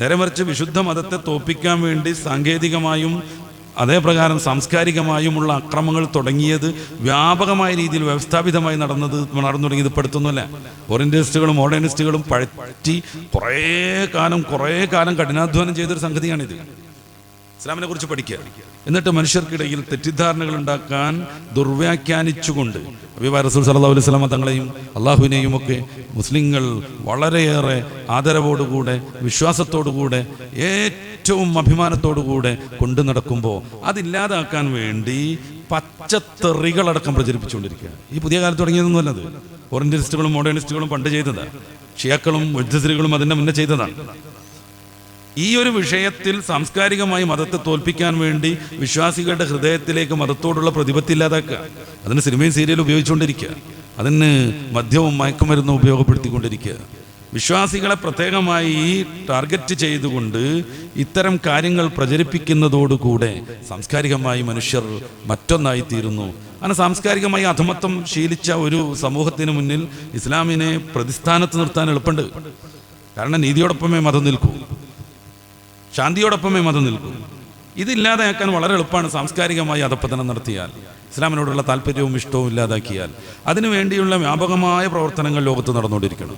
നേരെ മറിച്ച് വിശുദ്ധ മതത്തെ തോൽപ്പിക്കാൻ വേണ്ടി സാങ്കേതികമായും അതേപ്രകാരം സാംസ്കാരികമായുമുള്ള അക്രമങ്ങൾ തുടങ്ങിയത് വ്യാപകമായ രീതിയിൽ വ്യവസ്ഥാപിതമായി നടന്നു തുടങ്ങിയത് പെടുത്തുന്നില്ല. ഓറിയന്റലിസ്റ്റുകളും മോഡേണിസ്റ്റുകളും പഴറ്റി കുറേ കാലം കഠിനാധ്വാനം ചെയ്തൊരു സംഗതിയാണിത്. ഇസ്ലാമിനെ കുറിച്ച് പഠിക്കുക, എന്നിട്ട് മനുഷ്യർക്കിടയിൽ തെറ്റിദ്ധാരണകൾ ഉണ്ടാക്കാൻ ദുർവ്യാഖ്യാനിച്ചുകൊണ്ട് ഹബീബായ റസൂൽ സല്ലല്ലാഹു അലൈഹി വസല്ലം തങ്ങളെയും അള്ളാഹുവിനെയും ഒക്കെ മുസ്ലിങ്ങൾ വളരെയേറെ ആദരവോടുകൂടെ വിശ്വാസത്തോടുകൂടെ ഏറ്റവും അഭിമാനത്തോടുകൂടെ കൊണ്ടു നടക്കുമ്പോൾ അതില്ലാതാക്കാൻ വേണ്ടി പച്ചത്തെറികളടക്കം പ്രചരിപ്പിച്ചുകൊണ്ടിരിക്കുകയാണ്. ഈ പുതിയ കാലത്ത് തുടങ്ങിയതൊന്നുമല്ലത്. ഓറിയന്റലിസ്റ്റുകളും മോഡേണിസ്റ്റുകളും പണ്ട് ചെയ്തതാണ്. ഷിയാക്കളും മുഅ്തസിലികളും അതിൻ്റെ മുന്നേ ചെയ്തതാണ്. ഈ ഒരു വിഷയത്തിൽ സാംസ്കാരികമായി മതത്തെ തോൽപ്പിക്കാൻ വേണ്ടി വിശ്വാസികളുടെ ഹൃദയത്തിലേക്ക് മതത്തോടുള്ള പ്രതിപത്തി ഇല്ലാതാക്കുക. അതിന് സിനിമയും സീരിയലും ഉപയോഗിച്ചുകൊണ്ടിരിക്കുക, അതിന് മദ്യവും മയക്കുമരുന്നും ഉപയോഗപ്പെടുത്തിക്കൊണ്ടിരിക്കുക. വിശ്വാസികളെ പ്രത്യേകമായി ടാർഗറ്റ് ചെയ്തുകൊണ്ട് ഇത്തരം കാര്യങ്ങൾ പ്രചരിപ്പിക്കുന്നതോടുകൂടെ സാംസ്കാരികമായി മനുഷ്യർ മറ്റൊന്നായിത്തീരുന്നു. അങ്ങനെ സാംസ്കാരികമായി അധമത്വം ശീലിച്ച ഒരു സമൂഹത്തിന് മുന്നിൽ ഇസ്ലാമിനെ പ്രതിസ്ഥാനത്ത് നിർത്താൻ എളുപ്പമുണ്ട്. കാരണം നീതിയോടൊപ്പമേ മതം നിൽക്കൂ, ശാന്തിയോടൊപ്പമേ മതം നിൽക്കൂ. ഇതില്ലാതെയാക്കാൻ വളരെ എളുപ്പമാണ്. സാംസ്കാരികമായി അധപ്പതനം നടത്തിയാൽ, ഇസ്ലാമിനോടുള്ള താല്പര്യവും ഇഷ്ടവും ഇല്ലാതാക്കിയാൽ, അതിനു വേണ്ടിയുള്ള വ്യാപകമായ പ്രവർത്തനങ്ങൾ ലോകത്ത് നടന്നുകൊണ്ടിരിക്കണം.